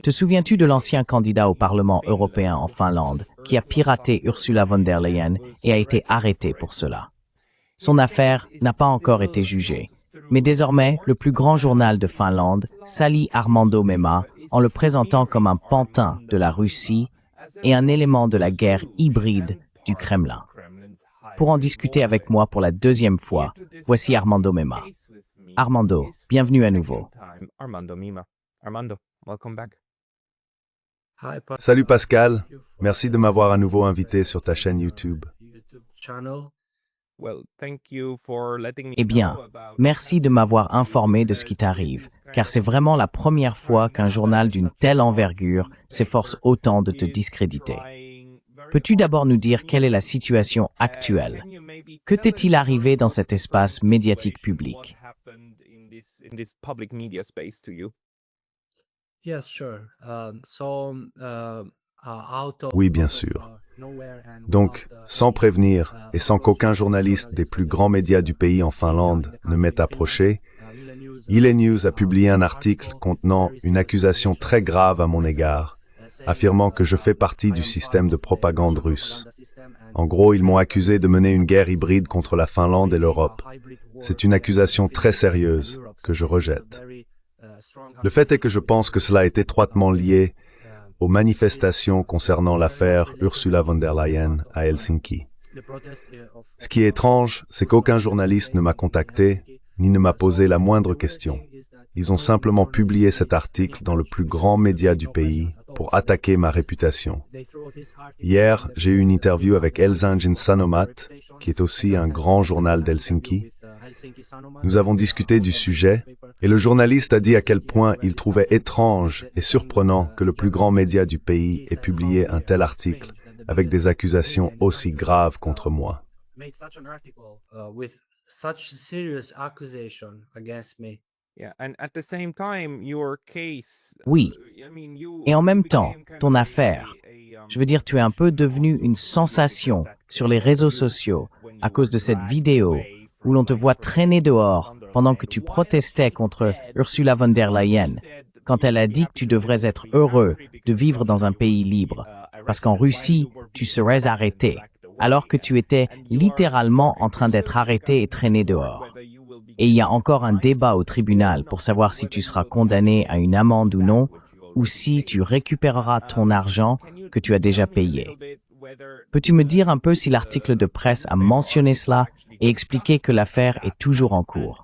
Te souviens-tu de l'ancien candidat au Parlement européen en Finlande qui a piraté Ursula von der Leyen et a été arrêté pour cela? Son affaire n'a pas encore été jugée, mais désormais, le plus grand journal de Finlande salit Armando Mema en le présentant comme un pantin de la Russie et un élément de la guerre hybride du Kremlin. Pour en discuter avec moi pour la deuxième fois, voici Armando Mema. Armando, bienvenue à nouveau. Salut Pascal, merci de m'avoir à nouveau invité sur ta chaîne YouTube. Eh bien, merci de m'avoir informé de ce qui t'arrive, car c'est vraiment la première fois qu'un journal d'une telle envergure s'efforce autant de te discréditer. Peux-tu d'abord nous dire quelle est la situation actuelle? Que t'est-il arrivé dans cet espace médiatique public? Oui, bien sûr. Donc, sans prévenir et sans qu'aucun journaliste des plus grands médias du pays en Finlande ne m'ait approché, Yle News a publié un article contenant une accusation très grave à mon égard, affirmant que je fais partie du système de propagande russe. En gros, ils m'ont accusé de mener une guerre hybride contre la Finlande et l'Europe. C'est une accusation très sérieuse que je rejette. Le fait est que je pense que cela est étroitement lié aux manifestations concernant l'affaire Ursula von der Leyen à Helsinki. Ce qui est étrange, c'est qu'aucun journaliste ne m'a contacté, ni ne m'a posé la moindre question. Ils ont simplement publié cet article dans le plus grand média du pays pour attaquer ma réputation. Hier, j'ai eu une interview avec Helsingin Sanomat, qui est aussi un grand journal d'Helsinki. Nous avons discuté du sujet, et le journaliste a dit à quel point il trouvait étrange et surprenant que le plus grand média du pays ait publié un tel article avec des accusations aussi graves contre moi. Oui, et en même temps, ton affaire, je veux dire, tu es un peu devenu une sensation sur les réseaux sociaux à cause de cette vidéo où l'on te voit traîner dehors pendant que tu protestais contre Ursula von der Leyen, quand elle a dit que tu devrais être heureux de vivre dans un pays libre, parce qu'en Russie, tu serais arrêté, alors que tu étais littéralement en train d'être arrêté et traîné dehors. Et il y a encore un débat au tribunal pour savoir si tu seras condamné à une amende ou non, ou si tu récupéreras ton argent que tu as déjà payé. Peux-tu me dire un peu si l'article de presse a mentionné cela et expliquer que l'affaire est toujours en cours?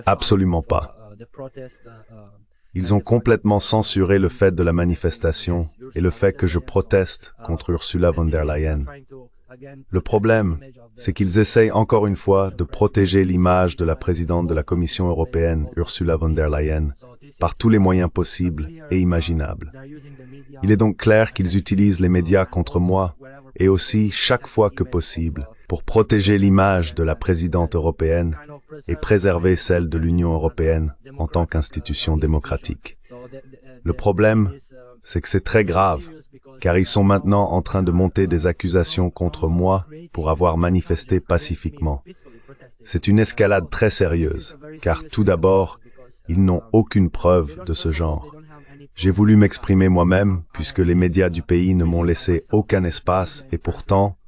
Absolument pas. Ils ont complètement censuré le fait de la manifestation et le fait que je proteste contre Ursula von der Leyen. Le problème, c'est qu'ils essayent encore une fois de protéger l'image de la présidente de la Commission européenne, Ursula von der Leyen, par tous les moyens possibles et imaginables. Il est donc clair qu'ils utilisent les médias contre moi et aussi, chaque fois que possible, pour protéger l'image de la présidente européenne et préserver celle de l'Union européenne en tant qu'institution démocratique. Le problème, c'est que c'est très grave, car ils sont maintenant en train de monter des accusations contre moi pour avoir manifesté pacifiquement. C'est une escalade très sérieuse, car tout d'abord, ils n'ont aucune preuve de ce genre. J'ai voulu m'exprimer moi-même, puisque les médias du pays ne m'ont laissé aucun espace, et pourtant,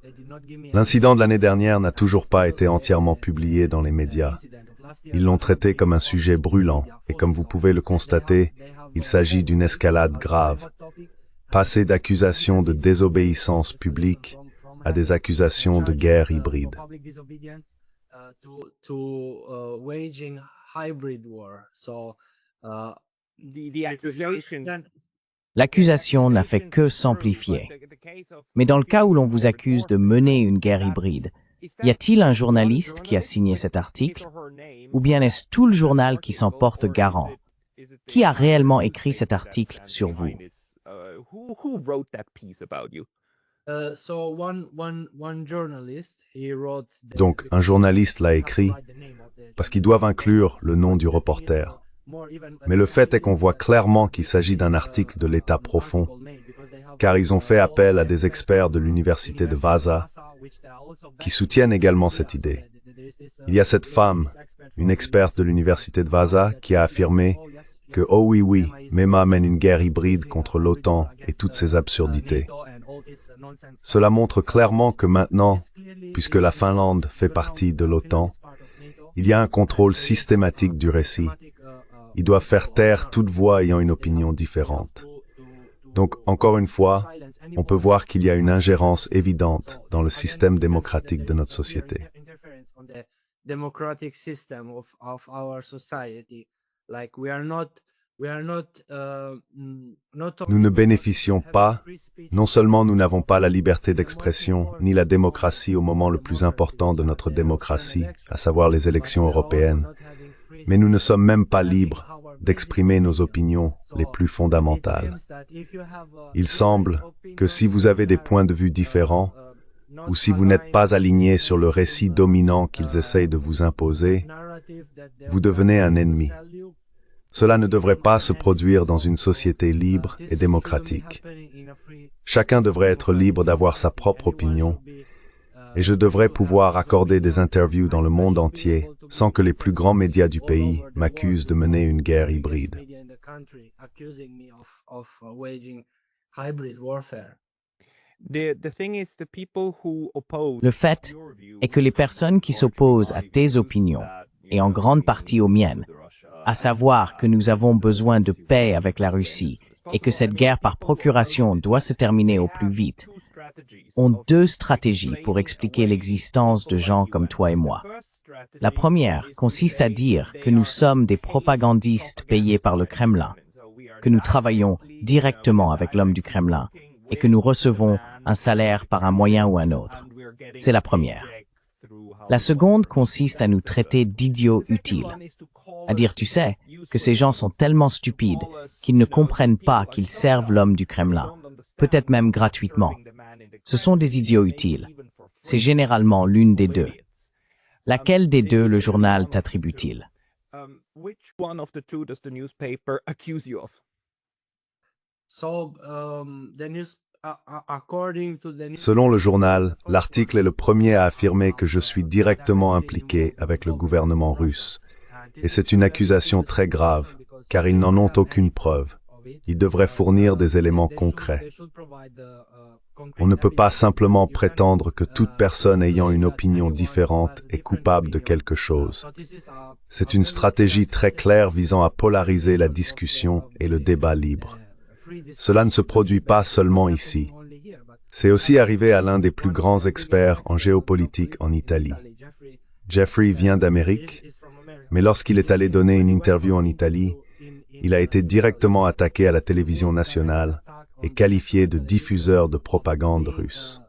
l'incident de l'année dernière n'a toujours pas été entièrement publié dans les médias. Ils l'ont traité comme un sujet brûlant, et comme vous pouvez le constater, il s'agit d'une escalade grave. Passer d'accusations de désobéissance publique à des accusations de guerre hybride. L'accusation n'a fait que s'amplifier. Mais dans le cas où l'on vous accuse de mener une guerre hybride, y a-t-il un journaliste qui a signé cet article? Ou bien est-ce tout le journal qui s'en porte garant? Qui a réellement écrit cet article sur vous? Donc, un journaliste l'a écrit parce qu'ils doivent inclure le nom du reporter. Mais le fait est qu'on voit clairement qu'il s'agit d'un article de l'État profond, car ils ont fait appel à des experts de l'université de Vaasa qui soutiennent également cette idée. Il y a cette femme, une experte de l'université de Vaasa, qui a affirmé que, oh oui, Mema mène une guerre hybride contre l'OTAN et toutes ces absurdités. Cela montre clairement que maintenant, puisque la Finlande fait partie de l'OTAN, il y a un contrôle systématique du récit. Ils doivent faire taire toute voix ayant une opinion différente. Donc, encore une fois, on peut voir qu'il y a une ingérence évidente dans le système démocratique de notre société. Nous ne bénéficions pas, non seulement nous n'avons pas la liberté d'expression ni la démocratie au moment le plus important de notre démocratie, à savoir les élections européennes, mais nous ne sommes même pas libres d'exprimer nos opinions les plus fondamentales. Il semble que si vous avez des points de vue différents, ou si vous n'êtes pas aligné sur le récit dominant qu'ils essayent de vous imposer, vous devenez un ennemi. Cela ne devrait pas se produire dans une société libre et démocratique. Chacun devrait être libre d'avoir sa propre opinion, et je devrais pouvoir accorder des interviews dans le monde entier sans que les plus grands médias du pays m'accusent de mener une guerre hybride. Le fait est que les personnes qui s'opposent à tes opinions, et en grande partie aux miennes, à savoir que nous avons besoin de paix avec la Russie et que cette guerre par procuration doit se terminer au plus vite, ont deux stratégies pour expliquer l'existence de gens comme toi et moi. La première consiste à dire que nous sommes des propagandistes payés par le Kremlin, que nous travaillons directement avec l'homme du Kremlin et que nous recevons un salaire par un moyen ou un autre. C'est la première. La seconde consiste à nous traiter d'idiots utiles, à dire, tu sais, que ces gens sont tellement stupides qu'ils ne comprennent pas qu'ils servent l'homme du Kremlin, peut-être même gratuitement. Ce sont des idiots utiles. C'est généralement l'une des deux. Laquelle des deux le journal t'attribue-t-il? Selon le journal, l'article est le premier à affirmer que je suis directement impliqué avec le gouvernement russe. Et c'est une accusation très grave, car ils n'en ont aucune preuve. Ils devraient fournir des éléments concrets. On ne peut pas simplement prétendre que toute personne ayant une opinion différente est coupable de quelque chose. C'est une stratégie très claire visant à polariser la discussion et le débat libre. Cela ne se produit pas seulement ici. C'est aussi arrivé à l'un des plus grands experts en géopolitique en Italie. Jeffrey vient d'Amérique, mais lorsqu'il est allé donner une interview en Italie, il a été directement attaqué à la télévision nationale et qualifié de diffuseur de propagande russe.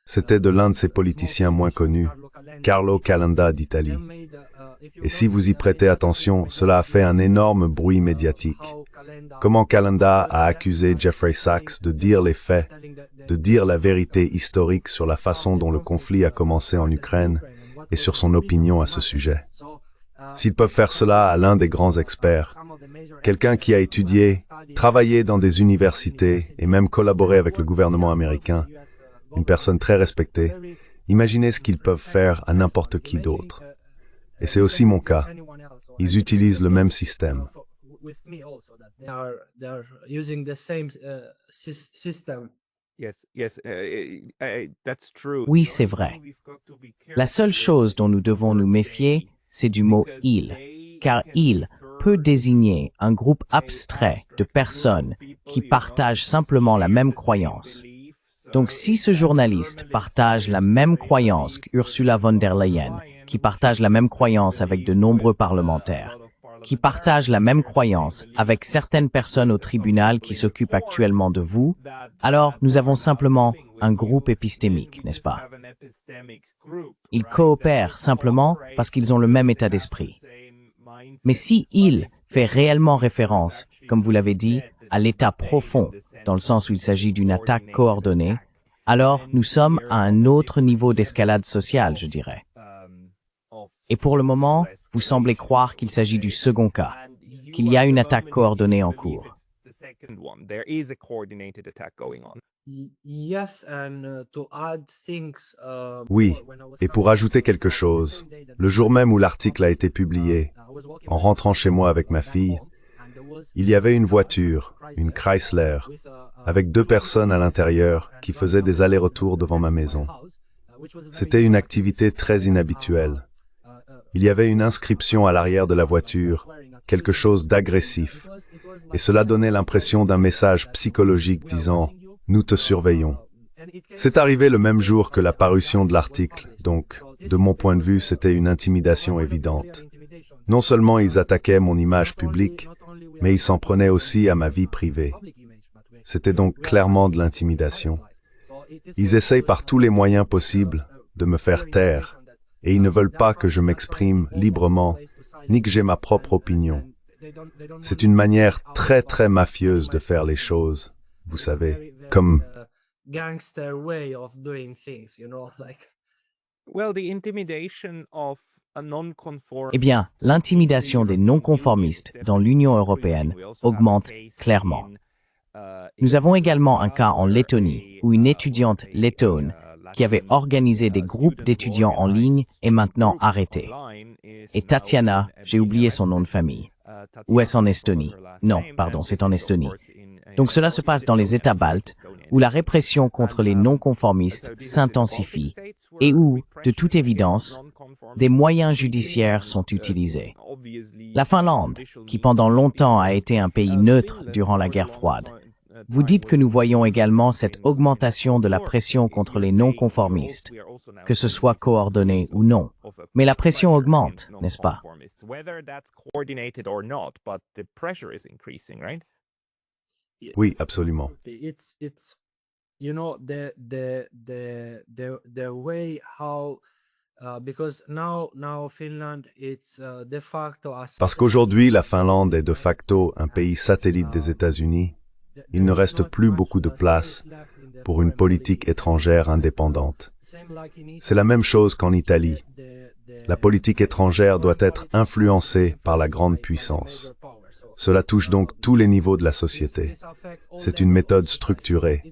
C'était de l'un de ses politiciens moins connus, Carlo Calenda d'Italie. Et si vous y prêtez attention, cela a fait un énorme bruit médiatique. Comment Calenda a accusé Jeffrey Sachs de dire les faits, de dire la vérité historique sur la façon dont le conflit a commencé en Ukraine et sur son opinion à ce sujet. S'ils peuvent faire cela à l'un des grands experts, quelqu'un qui a étudié, travaillé dans des universités et même collaboré avec le gouvernement américain, une personne très respectée, imaginez ce qu'ils peuvent faire à n'importe qui d'autre. Et c'est aussi mon cas. Ils utilisent le même système. Oui, c'est vrai. La seule chose dont nous devons nous méfier, c'est du mot « il », car « il » peut désigner un groupe abstrait de personnes qui partagent simplement la même croyance. Donc si ce journaliste partage la même croyance qu'Ursula von der Leyen, qui partage la même croyance avec de nombreux parlementaires, qui partage la même croyance avec certaines personnes au tribunal qui s'occupent actuellement de vous, alors nous avons simplement un groupe épistémique, n'est-ce pas? Ils coopèrent simplement parce qu'ils ont le même état d'esprit. Mais si il fait réellement référence, comme vous l'avez dit, à l'état profond, dans le sens où il s'agit d'une attaque coordonnée, alors nous sommes à un autre niveau d'escalade sociale, je dirais. Et pour le moment, vous semblez croire qu'il s'agit du second cas, qu'il y a une attaque coordonnée en cours. Oui, et pour ajouter quelque chose, le jour même où l'article a été publié, en rentrant chez moi avec ma fille, il y avait une voiture, une Chrysler, avec 2 personnes à l'intérieur qui faisaient des allers-retours devant ma maison. C'était une activité très inhabituelle. Il y avait une inscription à l'arrière de la voiture, quelque chose d'agressif, et cela donnait l'impression d'un message psychologique disant « Nous te surveillons ». C'est arrivé le même jour que la parution de l'article, donc, de mon point de vue, c'était une intimidation évidente. Non seulement ils attaquaient mon image publique, mais ils s'en prenaient aussi à ma vie privée. C'était donc clairement de l'intimidation. Ils essayent par tous les moyens possibles de me faire taire, et ils ne veulent pas que je m'exprime librement, ni que j'ai ma propre opinion. C'est une manière très très mafieuse de faire les choses, vous savez, comme... gangster way of doing things, you know, like. Eh bien, l'intimidation des non-conformistes dans l'Union européenne augmente clairement. Nous avons également un cas en Lettonie où une étudiante lettone qui avait organisé des groupes d'étudiants en ligne est maintenant arrêtée. Et Tatiana, j'ai oublié son nom de famille. Ou est-ce en Estonie? Non, pardon, c'est en Estonie. Donc cela se passe dans les États baltes, où la répression contre les non-conformistes s'intensifie et où, de toute évidence, des moyens judiciaires sont utilisés. La Finlande, qui pendant longtemps a été un pays neutre durant la guerre froide, vous dites que nous voyons également cette augmentation de la pression contre les non-conformistes, que ce soit coordonné ou non. Mais la pression augmente, n'est-ce pas? Oui, absolument. You know, the way how because now Finland it's de facto Parce qu'aujourd'hui, la Finlande est de facto un pays satellite des États-Unis. Il ne reste plus beaucoup de place pour une politique étrangère indépendante. C'est la même chose qu'en Italie. La politique étrangère doit être influencée par la grande puissance. Cela touche donc tous les niveaux de la société. C'est une méthode structurée.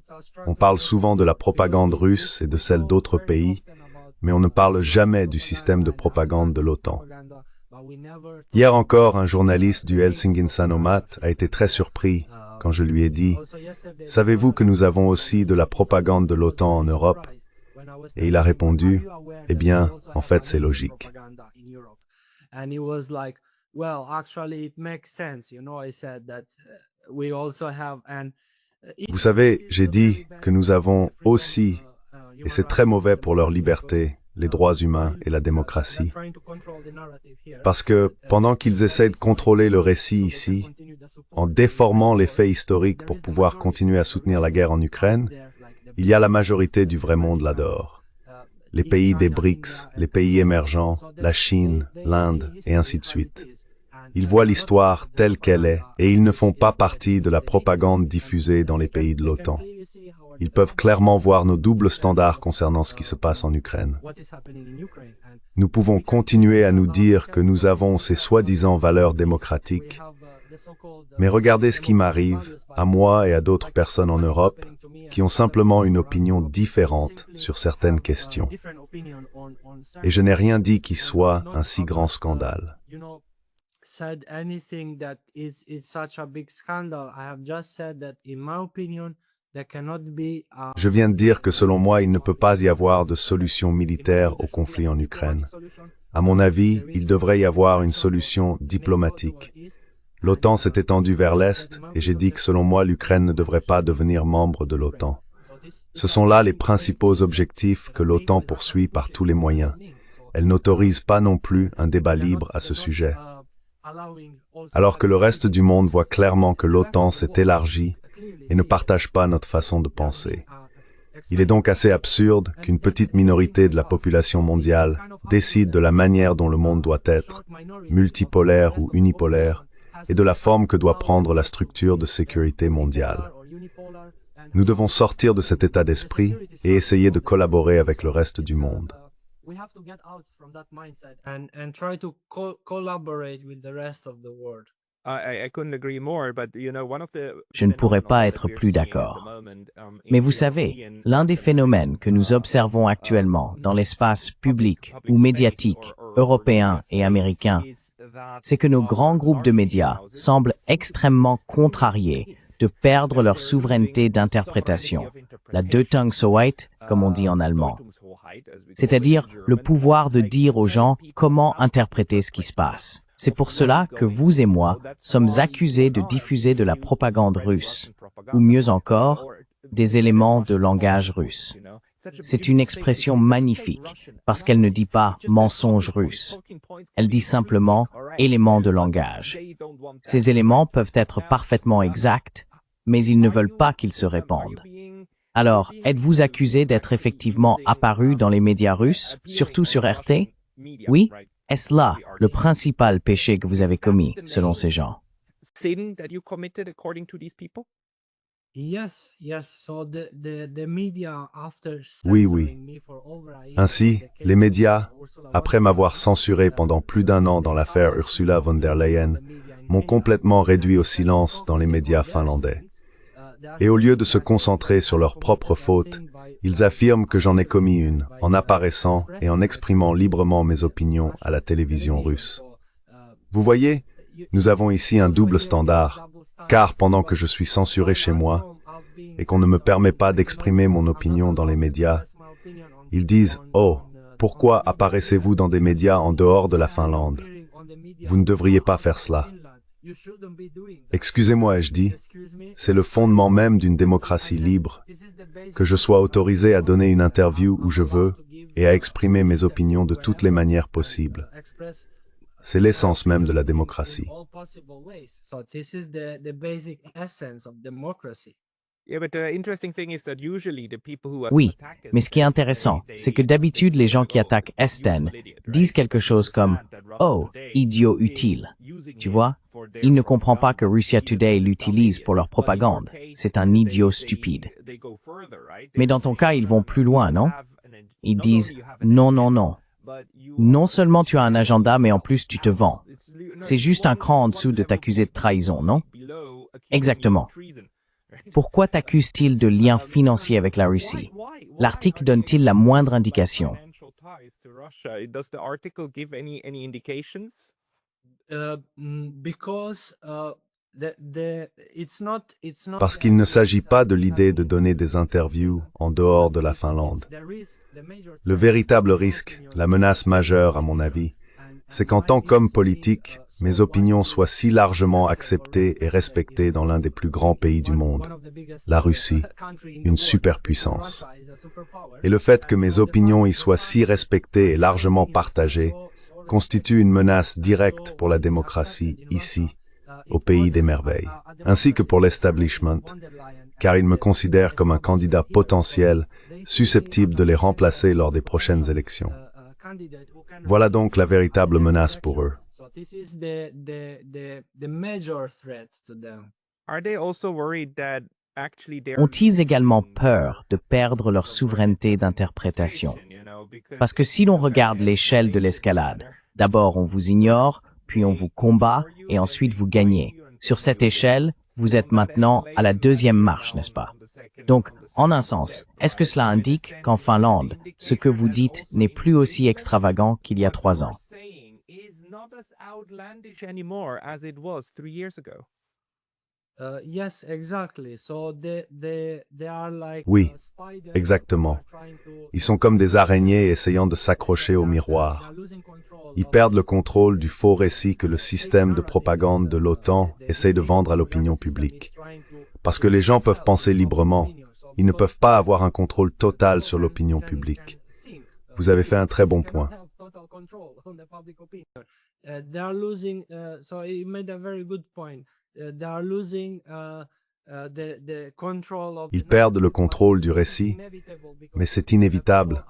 On parle souvent de la propagande russe et de celle d'autres pays, mais on ne parle jamais du système de propagande de l'OTAN. Hier encore, un journaliste du Helsingin Sanomat a été très surpris quand je lui ai dit « Savez-vous que nous avons aussi de la propagande de l'OTAN en Europe ?» Et il a répondu « Eh bien, en fait, c'est logique. » Well, actually, it makes sense, you know, I said that we also have an... Vous savez, j'ai dit que nous avons aussi, et c'est très mauvais pour leur liberté, les droits humains et la démocratie, parce que pendant qu'ils essaient de contrôler le récit ici, en déformant les faits historiques pour pouvoir continuer à soutenir la guerre en Ukraine, il y a la majorité du vrai monde là-dehors. Les pays des BRICS, les pays émergents, la Chine, l'Inde, et ainsi de suite. Ils voient l'histoire telle qu'elle est et ils ne font pas partie de la propagande diffusée dans les pays de l'OTAN. Ils peuvent clairement voir nos doubles standards concernant ce qui se passe en Ukraine. Nous pouvons continuer à nous dire que nous avons ces soi-disant valeurs démocratiques, mais regardez ce qui m'arrive, à moi et à d'autres personnes en Europe, qui ont simplement une opinion différente sur certaines questions. Et je n'ai rien dit qui soit un si grand scandale. Said anything that is such a big scandal. I have just said that in my opinion there cannot be Je viens de dire que selon moi il ne peut pas y avoir de solution militaire au conflit en Ukraine. À mon avis, il devrait y avoir une solution diplomatique. L'OTAN s'est étendue vers l'Est et j'ai dit que selon moi l'Ukraine ne devrait pas devenir membre de l'OTAN. Ce sont là les principaux objectifs que l'OTAN poursuit par tous les moyens. Elle n'autorise pas non plus un débat libre à ce sujet. Alors que le reste du monde voit clairement que l'OTAN s'est élargie et ne partage pas notre façon de penser. Il est donc assez absurde qu'une petite minorité de la population mondiale décide de la manière dont le monde doit être, multipolaire ou unipolaire, et de la forme que doit prendre la structure de sécurité mondiale. Nous devons sortir de cet état d'esprit et essayer de collaborer avec le reste du monde. we have to get out from that mindset and try to collaborate with the rest of the world. Je ne pourrais pas être plus d'accord. Mais vous savez, l'un des phénomènes que nous observons actuellement dans l'espace public ou médiatique européen et américain, c'est que nos grands groupes de médias semblent extrêmement contrariés de perdre leur souveraineté d'interprétation, la Deutungshoheit, comme on dit en allemand, c'est-à-dire le pouvoir de dire aux gens comment interpréter ce qui se passe. C'est pour cela que vous et moi sommes accusés de diffuser de la propagande russe, ou mieux encore, des éléments de langage russe. C'est une expression magnifique, parce qu'elle ne dit pas « mensonge russe ». Elle dit simplement « éléments de langage ». Ces éléments peuvent être parfaitement exacts, mais ils ne veulent pas qu'ils se répandent. Alors, êtes-vous accusé d'être effectivement apparu dans les médias russes, surtout sur RT? Oui? Est-ce là le principal péché que vous avez commis, selon ces gens? Oui, oui. Ainsi, les médias, après m'avoir censuré pendant plus d'1 an dans l'affaire Ursula von der Leyen, m'ont complètement réduit au silence dans les médias finlandais. Et au lieu de se concentrer sur leurs propres fautes, ils affirment que j'en ai commis une, en apparaissant et en exprimant librement mes opinions à la télévision russe. Vous voyez, nous avons ici un double standard, car pendant que je suis censuré chez moi, et qu'on ne me permet pas d'exprimer mon opinion dans les médias, ils disent « Oh, pourquoi apparaissez-vous dans des médias en dehors de la Finlande? Vous ne devriez pas faire cela. » Excusez-moi, ai-je dit, c'est le fondement même d'une démocratie libre, que je sois autorisé à donner une interview où je veux et à exprimer mes opinions de toutes les manières possibles. C'est l'essence même de la démocratie. Oui, mais ce qui est intéressant, c'est que d'habitude les gens qui attaquent Esten disent quelque chose comme « Oh, idiot utile ». Tu vois, il ne comprend pas que Russia Today l'utilise pour leur propagande. C'est un idiot stupide. Mais dans ton cas, ils vont plus loin, non? Ils disent « Non, non, non. Non seulement tu as un agenda, mais en plus tu te vends. C'est juste un cran en dessous de t'accuser de trahison, non? » Exactement. Pourquoi t'accuse-t-il de liens financiers avec la Russie? L'article donne-t-il la moindre indication? Parce qu'il ne s'agit pas de l'idée de donner des interviews en dehors de la Finlande. Le véritable risque, la menace majeure à mon avis, c'est qu'en tant qu'homme politique, mes opinions soient si largement acceptées et respectées dans l'un des plus grands pays du monde, la Russie, une superpuissance. Et le fait que mes opinions y soient si respectées et largement partagées constitue une menace directe pour la démocratie ici, au pays des merveilles, ainsi que pour l'establishment, car ils me considèrent comme un candidat potentiel susceptible de les remplacer lors des prochaines élections. Voilà donc la véritable menace pour eux. Ont-ils également peur de perdre leur souveraineté d'interprétation? Parce que si l'on regarde l'échelle de l'escalade, d'abord on vous ignore, puis on vous combat, et ensuite vous gagnez. Sur cette échelle, vous êtes maintenant à la 2e marche, n'est-ce pas? Donc, en un sens, est-ce que cela indique qu'en Finlande, ce que vous dites n'est plus aussi extravagant qu'il y a 3 ans? Oui, exactement. Ils sont comme des araignées essayant de s'accrocher au miroir. Ils perdent le contrôle du faux récit que le système de propagande de l'OTAN essaie de vendre à l'opinion publique. Parce que les gens peuvent penser librement, ils ne peuvent pas avoir un contrôle total sur l'opinion publique. Vous avez fait un très bon point. Ils perdent le contrôle du récit, mais c'est inévitable,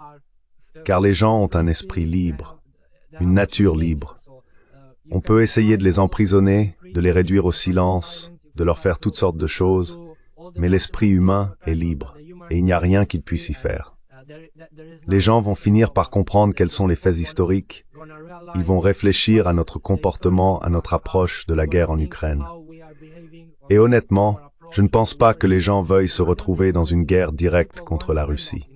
car les gens ont un esprit libre, une nature libre. On peut essayer de les emprisonner, de les réduire au silence, de leur faire toutes sortes de choses, mais l'esprit humain est libre, et il n'y a rien qu'ils puissent y faire. Les gens vont finir par comprendre quels sont les faits historiques. Ils vont réfléchir à notre comportement, à notre approche de la guerre en Ukraine. Et honnêtement, je ne pense pas que les gens veuillent se retrouver dans une guerre directe contre la Russie.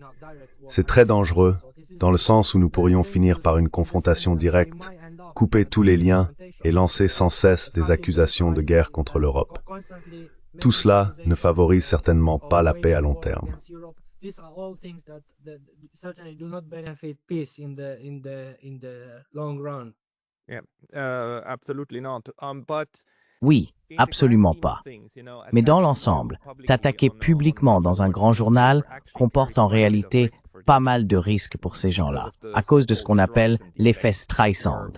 C'est très dangereux, dans le sens où nous pourrions finir par une confrontation directe, couper tous les liens et lancer sans cesse des accusations de guerre contre l'Europe. Tout cela ne favorise certainement pas la paix à long terme. These are all things that certainly do not benefit peace in the long run. Yeah, absolutely not. But Oui, absolument pas. Mais dans l'ensemble, t'attaquer publiquement dans un grand journal comporte en réalité pas mal de risques pour ces gens-là, à cause de ce qu'on appelle l'effet Streisand.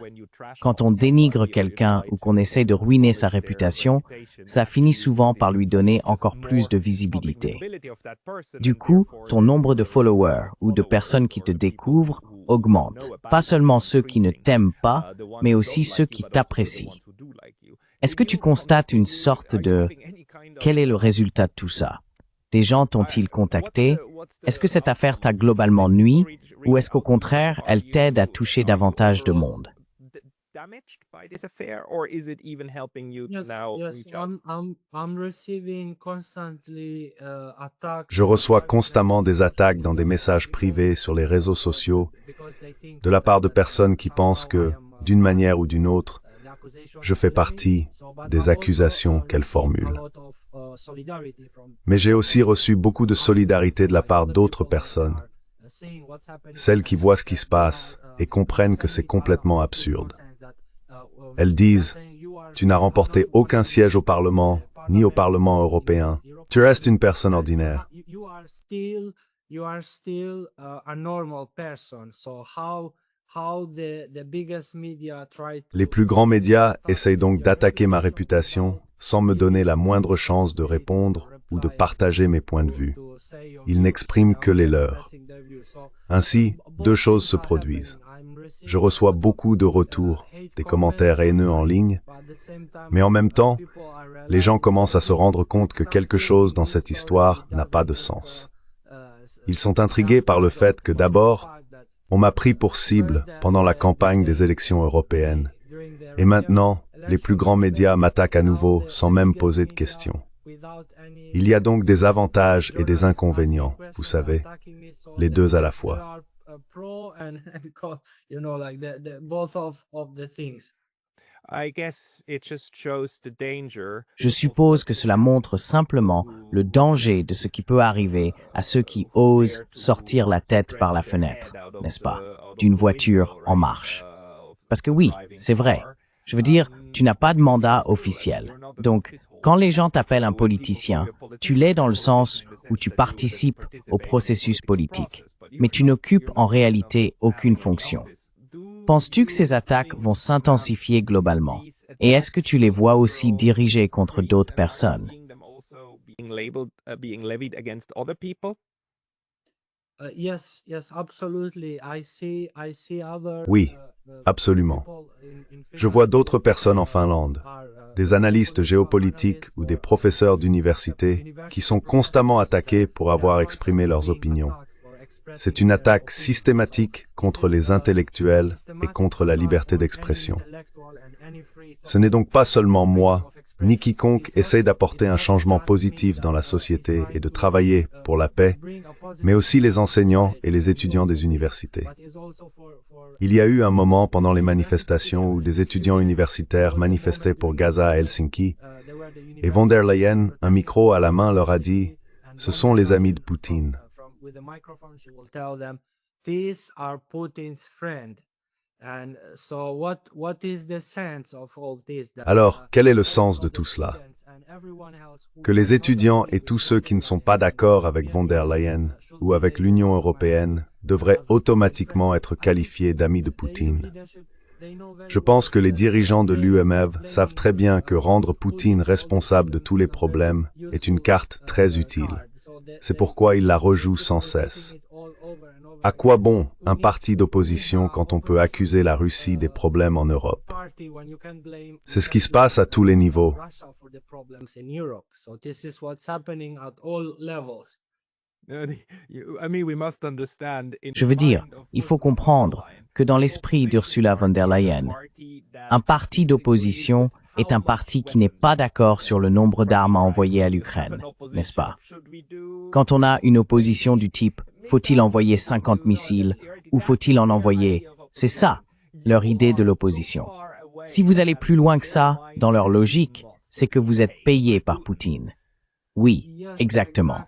Quand on dénigre quelqu'un ou qu'on essaie de ruiner sa réputation, ça finit souvent par lui donner encore plus de visibilité. Du coup, ton nombre de followers ou de personnes qui te découvrent augmente. Pas seulement ceux qui ne t'aiment pas, mais aussi ceux qui t'apprécient. Est-ce que tu constates une sorte de « quel est le résultat de tout ça ?» Des gens t'ont-ils contacté? Est-ce que cette affaire t'a globalement nui ou est-ce qu'au contraire, elle t'aide à toucher davantage de monde? I'm receiving constantly attacks. Je reçois constamment des attaques dans des messages privés sur les réseaux sociaux de la part de personnes qui pensent que, d'une manière ou d'une autre, je fais partie des accusations qu'elles formulent. Mais j'ai aussi reçu beaucoup de solidarité de la part d'autres personnes, celles qui voient ce qui se passe et comprennent que c'est complètement absurde. Elles disent « Tu n'as remporté aucun siège au Parlement, ni au Parlement européen. Tu restes une personne ordinaire. » You are still a normal person. So how the biggest media try to... Les plus grands médias essayent donc d'attaquer ma réputation sans me donner la moindre chance de répondre ou de partager mes points de vue. Ils n'expriment que les leurs. Ainsi, deux choses se produisent. Je reçois beaucoup de retours, des commentaires haineux en ligne, mais en même temps, les gens commencent à se rendre compte que quelque chose dans cette histoire n'a pas de sens. Ils sont intrigués par le fait que d'abord, on m'a pris pour cible pendant la campagne des élections européennes. Et maintenant, les plus grands médias m'attaquent à nouveau sans même poser de questions. Il y a donc des avantages et des inconvénients, vous savez, les deux à la fois. Je suppose que cela montre simplement le danger de ce qui peut arriver à ceux qui osent sortir la tête par la fenêtre, n'est-ce pas, d'une voiture en marche. Parce que oui, c'est vrai. Je veux dire, tu n'as pas de mandat officiel. Donc, quand les gens t'appellent un politicien, tu l'es dans le sens où tu participes au processus politique, mais tu n'occupes en réalité aucune fonction. Penses-tu que ces attaques vont s'intensifier globalement? Et est-ce que tu les vois aussi dirigées contre d'autres personnes? Oui, absolument. Je vois d'autres personnes en Finlande, des analystes géopolitiques ou des professeurs d'université qui sont constamment attaqués pour avoir exprimé leurs opinions. C'est une attaque systématique contre les intellectuels et contre la liberté d'expression. Ce n'est donc pas seulement moi, ni quiconque essaie d'apporter un changement positif dans la société et de travailler pour la paix, mais aussi les enseignants et les étudiants des universités. Il y a eu un moment pendant les manifestations où des étudiants universitaires manifestaient pour Gaza à Helsinki, et von der Leyen, un micro à la main, leur a dit « Ce sont les amis de Poutine ». Alors, quel est le sens de tout cela? Que les étudiants et tous ceux qui ne sont pas d'accord avec von der Leyen ou avec l'Union européenne devraient automatiquement être qualifiés d'amis de Poutine. Je pense que les dirigeants de l'UMF savent très bien que rendre Poutine responsable de tous les problèmes est une carte très utile. C'est pourquoi ils la rejouent sans cesse. À quoi bon un parti d'opposition quand on peut accuser la Russie des problèmes en Europe? C'est ce qui se passe à tous les niveaux. Je veux dire, il faut comprendre que dans l'esprit d'Ursula von der Leyen, un parti d'opposition est un parti qui n'est pas d'accord sur le nombre d'armes à envoyer à l'Ukraine, n'est-ce pas? Quand on a une opposition du type « faut-il envoyer 50 missiles » ou « faut-il en envoyer », c'est ça, leur idée de l'opposition. Si vous allez plus loin que ça, dans leur logique, c'est que vous êtes payé par Poutine. Oui, exactement.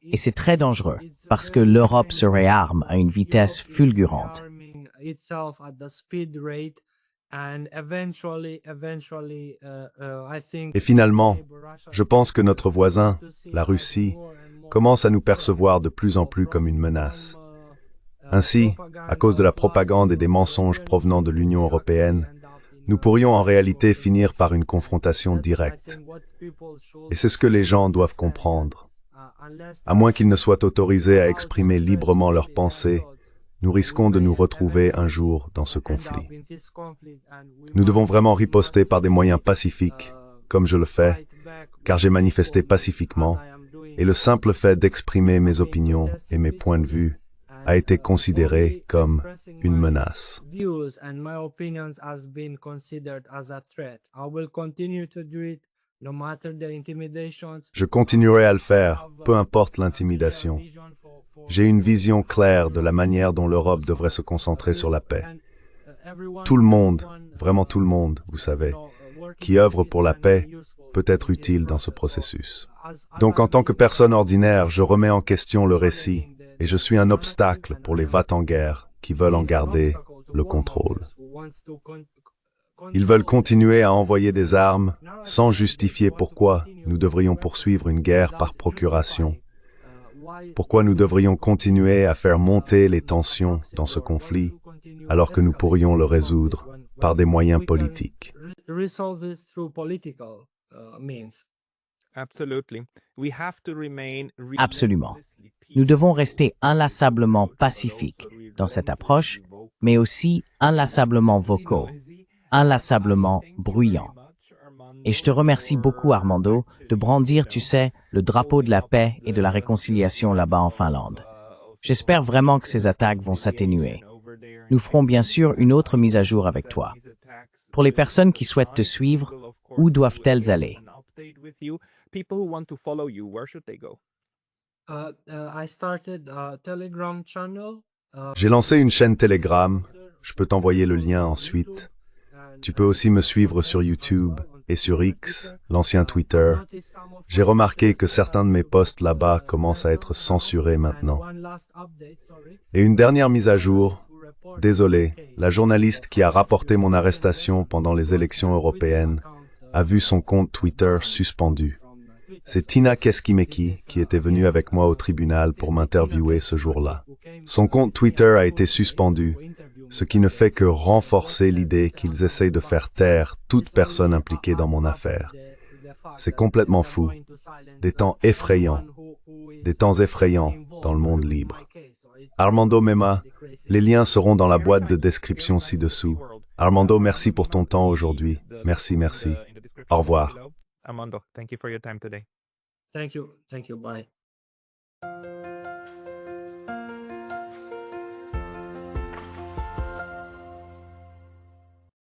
Et c'est très dangereux, parce que l'Europe se réarme à une vitesse fulgurante. Et finalement, je pense que notre voisin, la Russie, commence à nous percevoir de plus en plus comme une menace. Ainsi, à cause de la propagande et des mensonges provenant de l'Union européenne, nous pourrions en réalité finir par une confrontation directe. Et c'est ce que les gens doivent comprendre. À moins qu'ils ne soient autorisés à exprimer librement leurs pensées, nous risquons de nous retrouver un jour dans ce conflit. Nous devons vraiment riposter par des moyens pacifiques, comme je le fais, car j'ai manifesté pacifiquement, et le simple fait d'exprimer mes opinions et mes points de vue a été considéré comme une menace. Je continuerai à le faire, peu importe l'intimidation. J'ai une vision claire de la manière dont l'Europe devrait se concentrer sur la paix. Tout le monde, vraiment tout le monde, vous savez, qui œuvre pour la paix peut être utile dans ce processus. Donc en tant que personne ordinaire, je remets en question le récit et je suis un obstacle pour les va-t-en-guerre qui veulent en garder le contrôle. Ils veulent continuer à envoyer des armes sans justifier pourquoi nous devrions poursuivre une guerre par procuration. Pourquoi nous devrions continuer à faire monter les tensions dans ce conflit alors que nous pourrions le résoudre par des moyens politiques. Absolument. Nous devons rester inlassablement pacifiques dans cette approche, mais aussi inlassablement vocaux, inlassablement bruyants. Et je te remercie beaucoup, Armando, de brandir, tu sais, le drapeau de la paix et de la réconciliation là-bas en Finlande. J'espère vraiment que ces attaques vont s'atténuer. Nous ferons bien sûr une autre mise à jour avec toi. Pour les personnes qui souhaitent te suivre, où doivent-elles aller? J'ai lancé une chaîne Telegram, je peux t'envoyer le lien ensuite. Tu peux aussi me suivre sur YouTube et sur X, l'ancien Twitter. J'ai remarqué que certains de mes posts là-bas commencent à être censurés maintenant. Et une dernière mise à jour. Désolé, la journaliste qui a rapporté mon arrestation pendant les élections européennes a vu son compte Twitter suspendu. C'est Tina Keskimeki qui était venue avec moi au tribunal pour m'interviewer ce jour-là. Son compte Twitter a été suspendu, ce qui ne fait que renforcer l'idée qu'ils essayent de faire taire toute personne impliquée dans mon affaire. C'est complètement fou. Des temps effrayants dans le monde libre. Armando Mema, les liens seront dans la boîte de description ci-dessous. Armando, merci pour ton temps aujourd'hui. Merci. Au revoir. Armando, thank you for your time today. Thank you, bye.